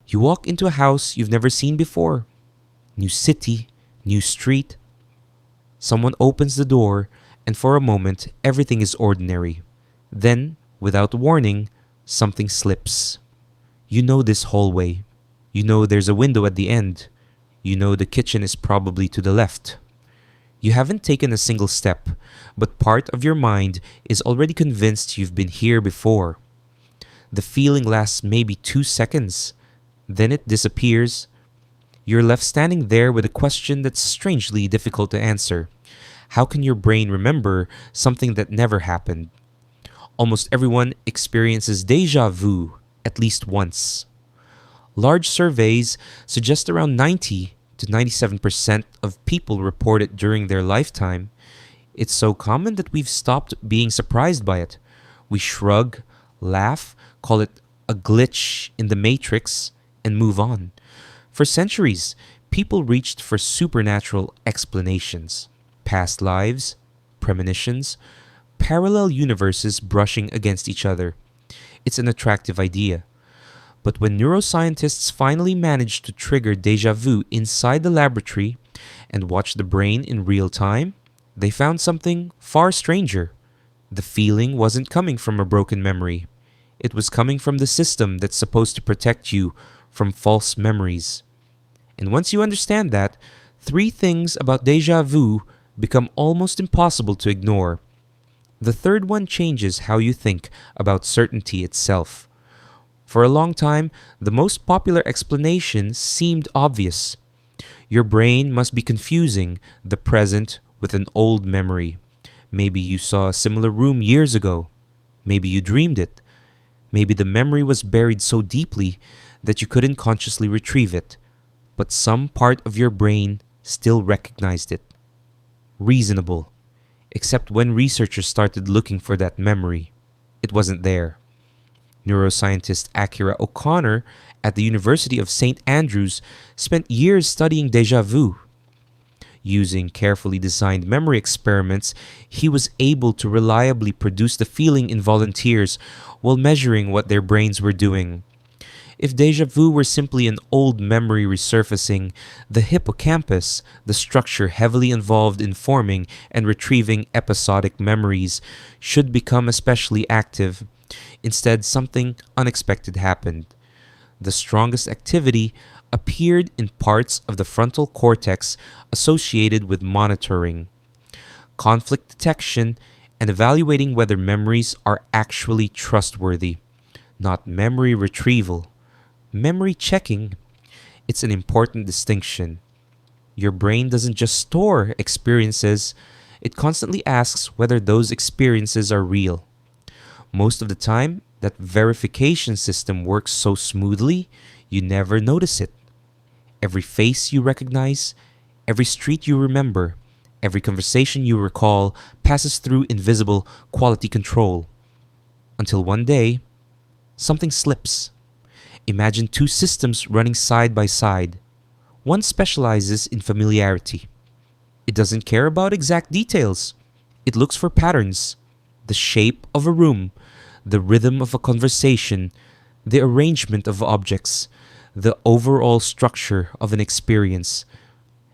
You walk into a house you've never seen before. New city, new street. Someone opens the door, and for a moment, everything is ordinary. Then, without warning, something slips. You know this hallway. You know there's a window at the end. You know the kitchen is probably to the left. You haven't taken a single step, but part of your mind is already convinced you've been here before. The feeling lasts maybe 2 seconds. Then it disappears. You're left standing there with a question that's strangely difficult to answer. How can your brain remember something that never happened? Almost everyone experiences déjà vu at least once. Large surveys suggest around 90 to 97% of people report it during their lifetime. It's so common that we've stopped being surprised by it. We shrug, laugh, call it a glitch in the matrix, and move on. For centuries, people reached for supernatural explanations, past lives, premonitions, parallel universes brushing against each other. It's an attractive idea. But when neuroscientists finally managed to trigger déjà vu inside the laboratory and watch the brain in real time, they found something far stranger. The feeling wasn't coming from a broken memory. It was coming from the system that's supposed to protect you from false memories. And once you understand that, three things about déjà vu become almost impossible to ignore. The third one changes how you think about certainty itself. For a long time, the most popular explanation seemed obvious. Your brain must be confusing the present with an old memory. Maybe you saw a similar room years ago. Maybe you dreamed it. Maybe the memory was buried so deeply that you couldn't consciously retrieve it, but some part of your brain still recognized it. Reasonable. Except when researchers started looking for that memory, it wasn't there. Neuroscientist Akira O'Connor at the University of St. Andrews spent years studying déjà vu. Using carefully designed memory experiments, he was able to reliably produce the feeling in volunteers while measuring what their brains were doing. If déjà vu were simply an old memory resurfacing, the hippocampus, the structure heavily involved in forming and retrieving episodic memories, should become especially active. Instead, something unexpected happened. The strongest activity appeared in parts of the frontal cortex associated with monitoring, conflict detection, and evaluating whether memories are actually trustworthy, not memory retrieval. Memory checking, it's an important distinction. Your brain doesn't just store experiences, it constantly asks whether those experiences are real. Most of the time, that verification system works so smoothly, you never notice it. Every face you recognize, every street you remember, every conversation you recall passes through invisible quality control. Until one day, something slips. Imagine two systems running side by side. One specializes in familiarity. It doesn't care about exact details. It looks for patterns, the shape of a room, the rhythm of a conversation, the arrangement of objects, the overall structure of an experience.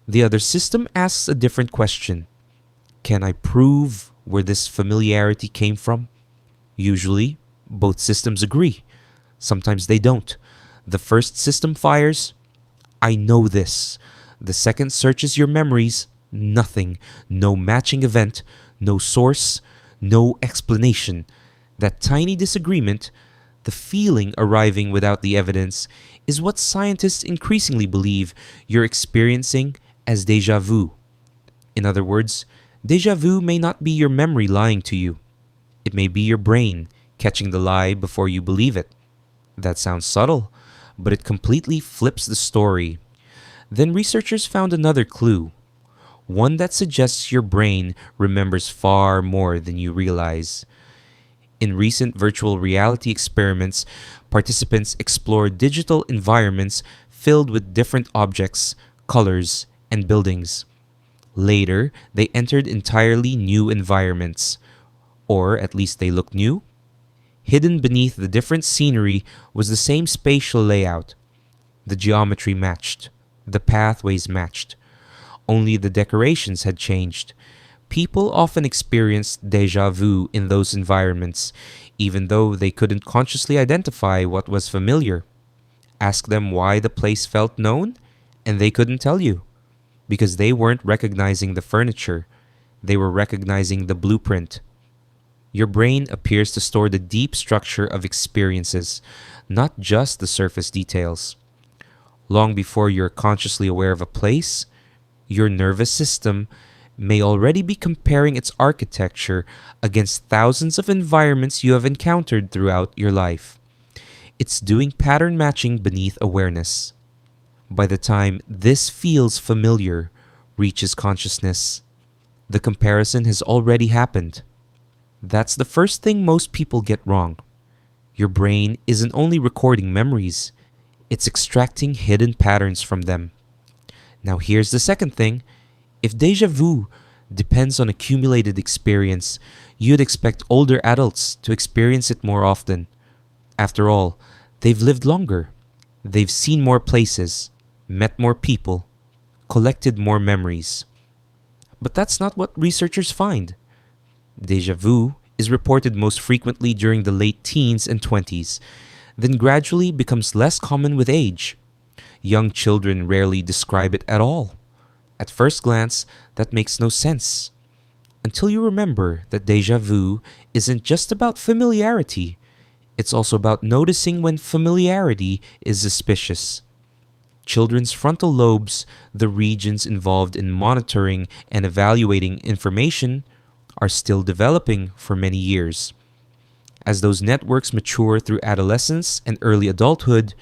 The other system asks a different question. Can I prove where this familiarity came from? Usually, both systems agree. Sometimes they don't. The first system fires, I know this. The second searches your memories, nothing. No matching event, no source, no explanation. That tiny disagreement, the feeling arriving without the evidence, is what scientists increasingly believe you're experiencing as déjà vu. In other words, déjà vu may not be your memory lying to you. It may be your brain catching the lie before you believe it. That sounds subtle, but it completely flips the story. Then researchers found another clue, one that suggests your brain remembers far more than you realize. In recent virtual reality experiments, participants explored digital environments filled with different objects, colors, and buildings. Later, they entered entirely new environments, or at least they looked new. Hidden beneath the different scenery was the same spatial layout. The geometry matched. The pathways matched. Only the decorations had changed. People often experienced deja vu in those environments, even though they couldn't consciously identify what was familiar. Ask them why the place felt known, and they couldn't tell you, because they weren't recognizing the furniture, they were recognizing the blueprint. Your brain appears to store the deep structure of experiences, not just the surface details. Long before you're consciously aware of a place, your nervous system may already be comparing its architecture against thousands of environments you have encountered throughout your life. It's doing pattern matching beneath awareness. By the time this feels familiar reaches consciousness, the comparison has already happened. That's the first thing most people get wrong. Your brain isn't only recording memories, it's extracting hidden patterns from them. Now, here's the second thing. If deja vu depends on accumulated experience, you'd expect older adults to experience it more often. After all, they've lived longer. They've seen more places, met more people, collected more memories. But that's not what researchers find. Deja vu is reported most frequently during the late teens and 20s, then gradually becomes less common with age. Young children rarely describe it at all. At first glance, that makes no sense. Until you remember that deja vu isn't just about familiarity, it's also about noticing when familiarity is suspicious. Children's frontal lobes, the regions involved in monitoring and evaluating information, are still developing for many years. As those networks mature through adolescence and early adulthood,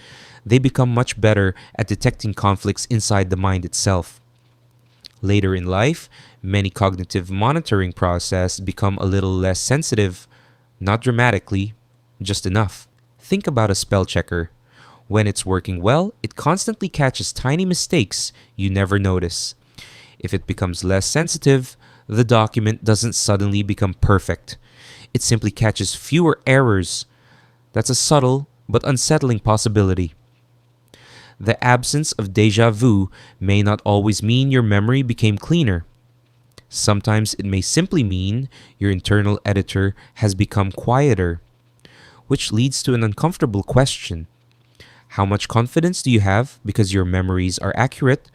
they become much better at detecting conflicts inside the mind itself. Later in life, many cognitive monitoring processes become a little less sensitive, not dramatically, just enough. Think about a spell checker. When it's working well, it constantly catches tiny mistakes you never notice. If it becomes less sensitive, the document doesn't suddenly become perfect. It simply catches fewer errors. That's a subtle but unsettling possibility. The absence of deja vu may not always mean your memory became cleaner. Sometimes it may simply mean your internal editor has become quieter, which leads to an uncomfortable question. How much confidence do you have because your memories are accurate,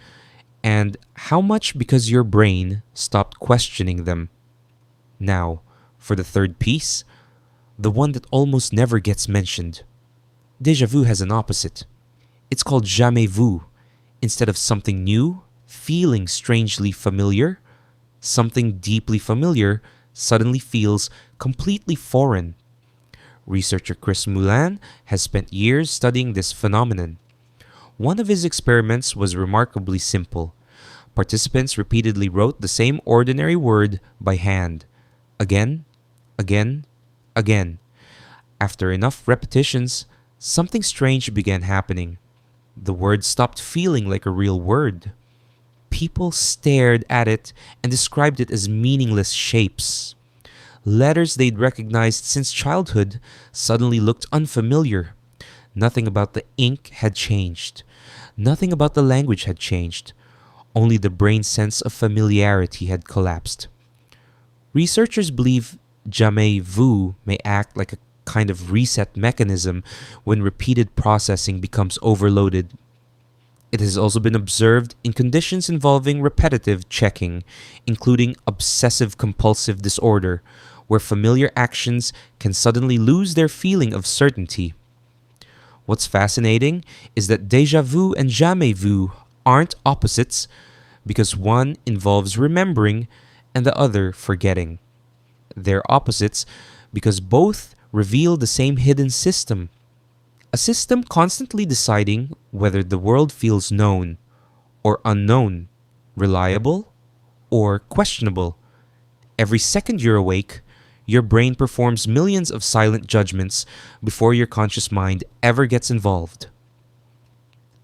and how much because your brain stopped questioning them? Now, for the third piece, the one that almost never gets mentioned. Deja vu has an opposite. It's called jamais vu. Instead of something new, feeling strangely familiar, something deeply familiar suddenly feels completely foreign. Researcher Chris Moulin has spent years studying this phenomenon. One of his experiments was remarkably simple. Participants repeatedly wrote the same ordinary word by hand. Again, again, again. After enough repetitions, something strange began happening. The word stopped feeling like a real word. People stared at it and described it as meaningless shapes. Letters they'd recognized since childhood suddenly looked unfamiliar. Nothing about the ink had changed. Nothing about the language had changed. Only the brain's sense of familiarity had collapsed. Researchers believe jamais vu may act like a kind of reset mechanism when repeated processing becomes overloaded. It has also been observed in conditions involving repetitive checking, including obsessive compulsive disorder, where familiar actions can suddenly lose their feeling of certainty. What's fascinating is that déjà vu and jamais vu aren't opposites because one involves remembering and the other forgetting. They're opposites because both reveal the same hidden system. A system constantly deciding whether the world feels known or unknown, reliable or questionable. Every second you're awake, your brain performs millions of silent judgments before your conscious mind ever gets involved.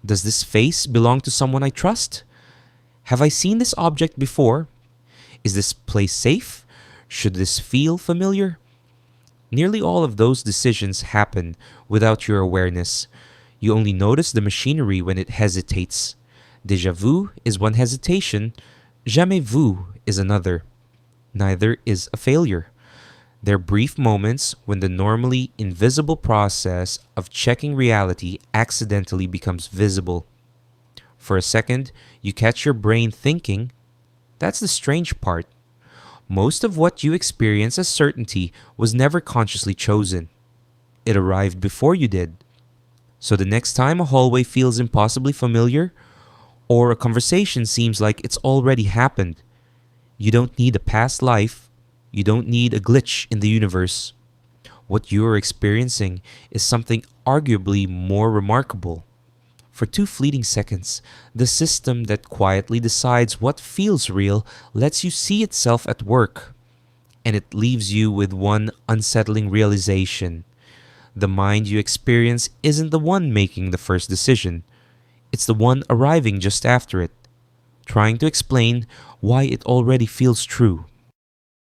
Does this face belong to someone I trust? Have I seen this object before? Is this place safe? Should this feel familiar? Nearly all of those decisions happen without your awareness. You only notice the machinery when it hesitates. Déjà vu is one hesitation, jamais vu is another. Neither is a failure. They're brief moments when the normally invisible process of checking reality accidentally becomes visible. For a second, you catch your brain thinking, that's the strange part. Most of what you experience as certainty was never consciously chosen. It arrived before you did. So the next time a hallway feels impossibly familiar, or a conversation seems like it's already happened, you don't need a past life, you don't need a glitch in the universe. What you're experiencing is something arguably more remarkable. For 2 fleeting seconds, the system that quietly decides what feels real lets you see itself at work, and it leaves you with one unsettling realization. The mind you experience isn't the one making the first decision, it's the one arriving just after it, trying to explain why it already feels true.